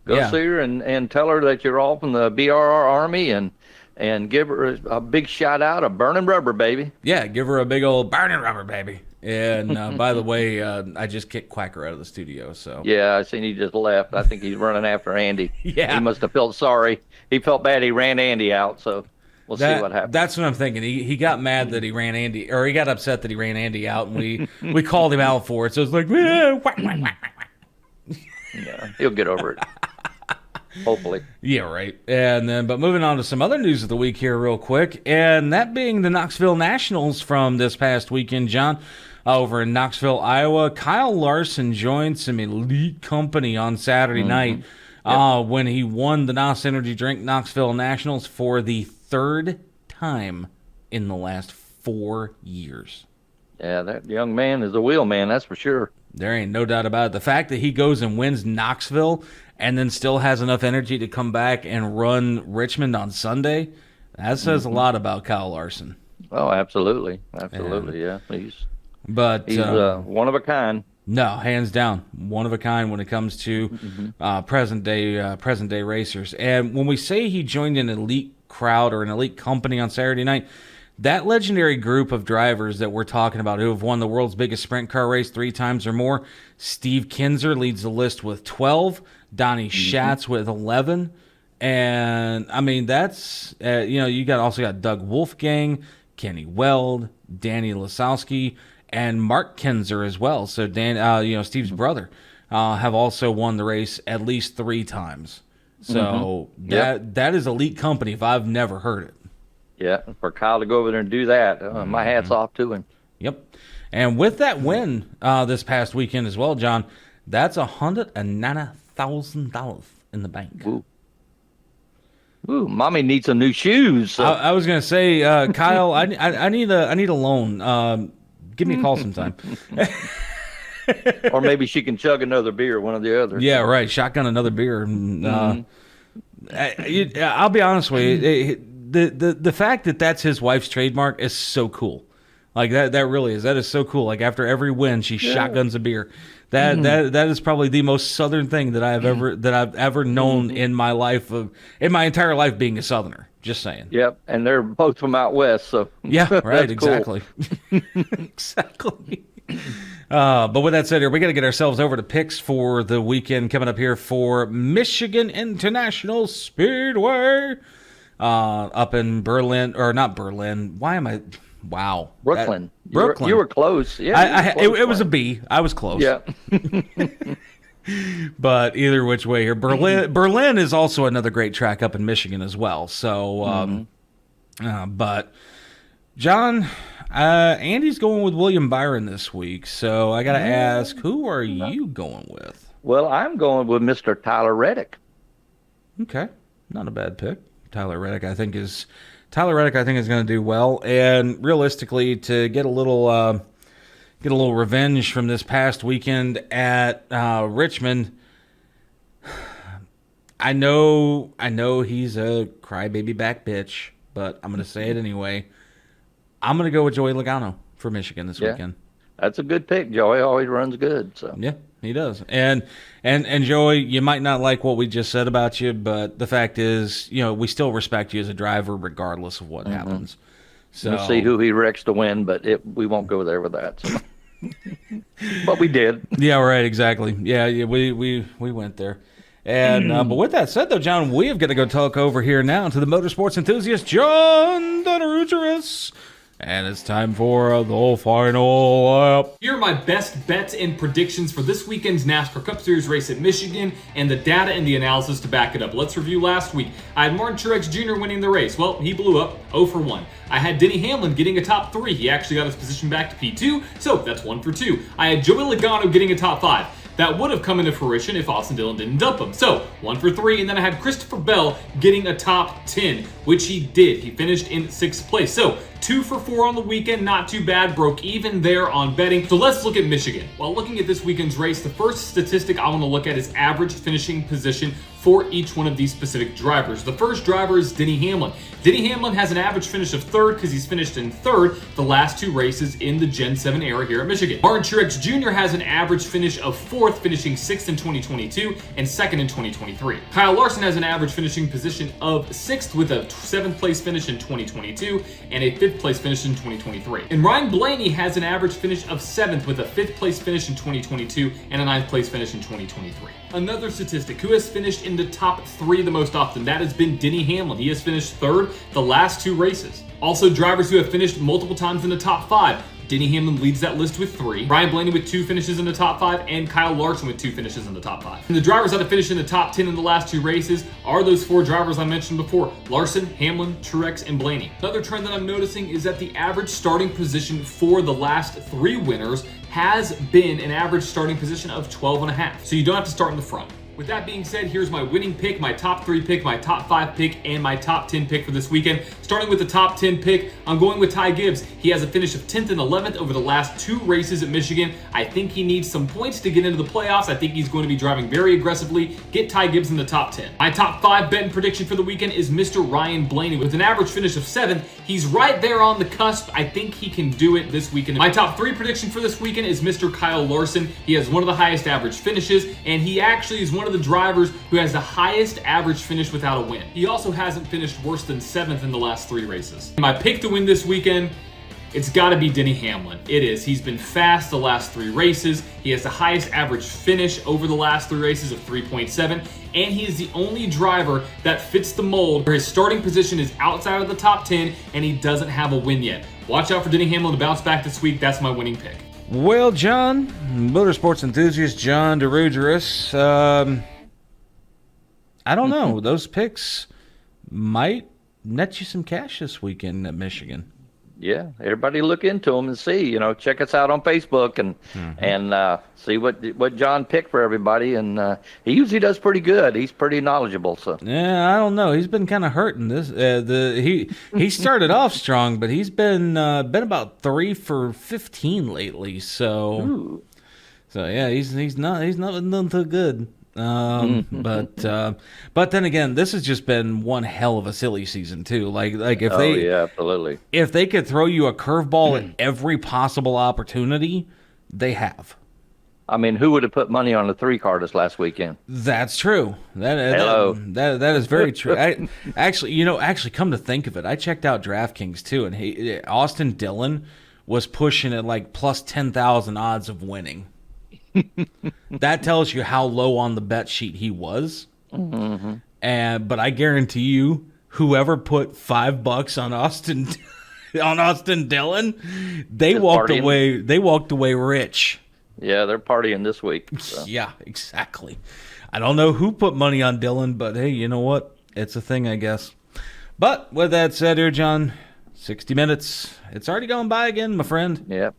F: Go see her and tell her that you're all from the BRR Army, and give her a big shout out of Burning Rubber, baby.
E: Yeah, give her a big old Burning Rubber, baby. And by the way, I just kicked Quacker out of the studio. So
F: yeah, I seen he just left. I think he's running after Andy.
E: Yeah,
F: he must have felt sorry. He felt bad. He ran Andy out. So we'll see what happens.
E: That's what I'm thinking. He got mad that he ran Andy, or he got upset that he ran Andy out, and we called him out for it. So it's like,
F: yeah, he'll get over it. Hopefully.
E: Yeah, right. And then, but moving on to some other news of the week here real quick, and that being the Knoxville Nationals from this past weekend, John. Over in Knoxville, Iowa, Kyle Larson joined some elite company on Saturday night when he won the NOS Energy Drink Knoxville Nationals for the 3rd time in the last 4 years.
F: Yeah, that young man is a wheel man, that's for sure.
E: There ain't no doubt about it. The fact that he goes and wins Knoxville and then still has enough energy to come back and run Richmond on Sunday, that says a lot about Kyle Larson.
F: Oh, absolutely. Absolutely, yeah. He's
E: He's
F: one of a kind.
E: No, hands down, one of a kind when it comes to present day racers. And when we say he joined an elite crowd or an elite company on Saturday night, that legendary group of drivers that we're talking about who have won the world's biggest sprint car race 3 times or more, Steve Kinzer leads the list with 12, Donnie Schatz with 11, and I mean that's you also got Doug Wolfgang, Kenny Weld, Danny Lasowski, and Mark Kinzer as well. So Steve's brother, have also won the race at least 3 times. So that is elite company if I've never heard it.
F: Yeah, for Kyle to go over there and do that, my hat's off to him.
E: Yep. And with that win this past weekend as well, John, that's $190,000 in the bank.
F: Ooh. Ooh, mommy needs some new shoes. So.
E: I was gonna say, Kyle, I need a loan. Give me a call sometime.
F: Or maybe she can chug another beer, one or the other.
E: Yeah, right. Shotgun another beer. I'll be honest with you. The fact that that's his wife's trademark is so cool. Like that really is. That is so cool. Like after every win, she shotguns a beer. That is probably the most Southern thing that I've ever known in my life in my entire life being a Southerner. Just saying.
F: Yep, and they're both from out west, so
E: yeah, right, exactly, exactly. But with that said, here we got to get ourselves over to picks for the weekend coming up here for Michigan International Speedway, up in Berlin, or not Berlin. Why am I? Wow,
F: Brooklyn.
E: Brooklyn.
F: You were close. Yeah,
E: it was a B. I was close.
F: Yeah.
E: But either which way here, Berlin is also another great track up in Michigan as well. So, but John, Andy's going with William Byron this week. So I got to ask, who are you going with?
F: Well, I'm going with Mr. Tyler Reddick.
E: Okay, not a bad pick. Tyler Reddick, I think is going to do well. And realistically, to get a little revenge from this past weekend at Richmond. I know he's a crybaby back bitch, but I'm going to say it anyway. I'm going to go with Joey Logano for Michigan this weekend.
F: That's a good pick. Joey always runs good. So
E: yeah, he does. And Joey, you might not like what we just said about you, but the fact is, we still respect you as a driver regardless of what happens. So
F: we'll see who he wrecks to win, but we won't go there with that. So. But we did.
E: Yeah, right, exactly. Yeah, we went there. And but with that said, though, John, we have got to go talk over here now to the motorsports enthusiast, John Donnerugeris. And it's time for the final lap.
O: Here are my best bets and predictions for this weekend's NASCAR Cup Series race at Michigan and the data and the analysis to back it up. Let's review last week. I had Martin Truex Jr. winning the race. Well, he blew up 0 for 1. I had Denny Hamlin getting a top 3. He actually got his position back to P2, so that's 1 for 2. I had Joey Logano getting a top 5. That would have come into fruition if Austin Dillon didn't dump him. So, 1 for 3, and then I had Christopher Bell getting a top 10, which he did. He finished in 6th place. So, 2 for 4 on the weekend, not too bad, broke even there on betting. So let's look at Michigan. While looking at this weekend's race, the first statistic I want to look at is average finishing position for each one of these specific drivers. The first driver is Denny Hamlin. Denny Hamlin has an average finish of 3rd because he's finished in 3rd the last 2 races in the Gen 7 era here at Michigan. Martin Truex Jr. has an average finish of 4th, finishing 6th in 2022 and 2nd in 2023. Kyle Larson has an average finishing position of 6th with a 7th place finish in 2022 and a 5th place finish in 2023. And Ryan Blaney has an average finish of 7th with a 5th place finish in 2022 and a 9th place finish in 2023. Another statistic, who has finished in the top 3 the most often? That has been Denny Hamlin. He has finished 3rd the last 2 races. Also, drivers who have finished multiple times in the top 5. Denny Hamlin leads that list with 3. Ryan Blaney with 2 finishes in the top 5, and Kyle Larson with 2 finishes in the top 5. And the drivers that have finished in the top 10 in the last 2 races are those 4 drivers I mentioned before: Larson, Hamlin, Truex, and Blaney. Another trend that I'm noticing is that the average starting position for the last 3 winners has been an average starting position of 12.5. So you don't have to start in the front. With that being said, here's my winning pick, my top 3 pick, my top 5 pick, and my top 10 pick for this weekend. Starting with the top 10 pick, I'm going with Ty Gibbs. He has a finish of 10th and 11th over the last 2 races at Michigan. I think he needs some points to get into the playoffs. I think he's going to be driving very aggressively. Get Ty Gibbs in the top 10. My top 5 bet and prediction for the weekend is Mr. Ryan Blaney. With an average finish of 7th, he's right there on the cusp. I think he can do it this weekend. My top 3 prediction for this weekend is Mr. Kyle Larson. He has one of the highest average finishes, and he actually is one of the drivers who has the highest average finish without a win. He also hasn't finished worse than 7th in the last 3 races. My pick to win this weekend, it's got to be Denny Hamlin. It is. He's been fast the last 3 races. He has the highest average finish over the last 3 races of 3.7, and he is the only driver that fits the mold where his starting position is outside of the top 10 and he doesn't have a win yet. Watch out for Denny Hamlin to bounce back this week. That's my winning pick.
E: Well, John, motorsports enthusiast John DeRugeris, I don't know. Those picks might net you some cash this weekend at Michigan.
F: Yeah, everybody look into them and see. Check us out on Facebook and see what John picked for everybody. And he usually does pretty good. He's pretty knowledgeable. So
E: yeah, I don't know. He's been kind of hurting this. He started off strong, but he's been about 3 for 15 lately. So yeah, he's not done too good. But then again, this has just been one hell of a silly season too. Like if
F: absolutely.
E: If they could throw you a curveball at every possible opportunity, they have.
F: I mean, who would have put money on the 3-car this last weekend?
E: That's true. That is very true. Actually, come to think of it, I checked out DraftKings too, and Austin Dillon was pushing at like plus 10,000 odds of winning. That tells you how low on the bet sheet he was. Mm-hmm. But I guarantee you, whoever put $5 on Austin Dillon, they walked away rich.
F: Yeah, they're partying this week. So.
E: Yeah, exactly. I don't know who put money on Dillon, but hey, you know what? It's a thing, I guess. But with that said here, John, 60 minutes. It's already gone by again, my friend.
F: Yep.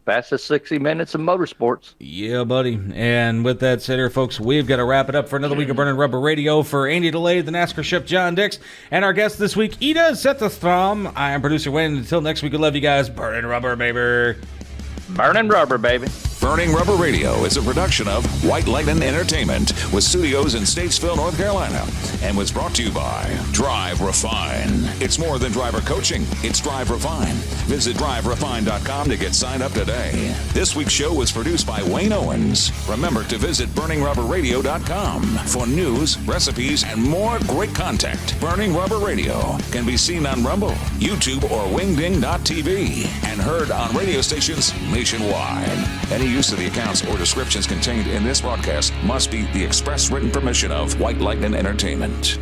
F: Fastest 60 minutes of motorsports.
E: Yeah, buddy. And with that said here, folks, we've got to wrap it up for another week of Burning Rubber Radio. For Andy DeLay, the NASCAR ship, John Dix, and our guest this week, Ida Zetterstrom. I am producer Wayne. Until next week, we love you guys. Burning Rubber, baby.
F: Burning Rubber, baby.
A: Burning Rubber Radio is a production of White Lightning Entertainment with studios in Statesville, North Carolina, and was brought to you by Drive Refine. It's more than driver coaching. It's Drive Refine. Visit driverefine.com to get signed up today. This week's show was produced by Wayne Owens. Remember to visit burningrubberradio.com for news, recipes, and more great content. Burning Rubber Radio can be seen on Rumble, YouTube, or wingding.tv and heard on radio stations nationwide. Any use of the accounts or descriptions contained in this broadcast must be the express written permission of White Lightning Entertainment.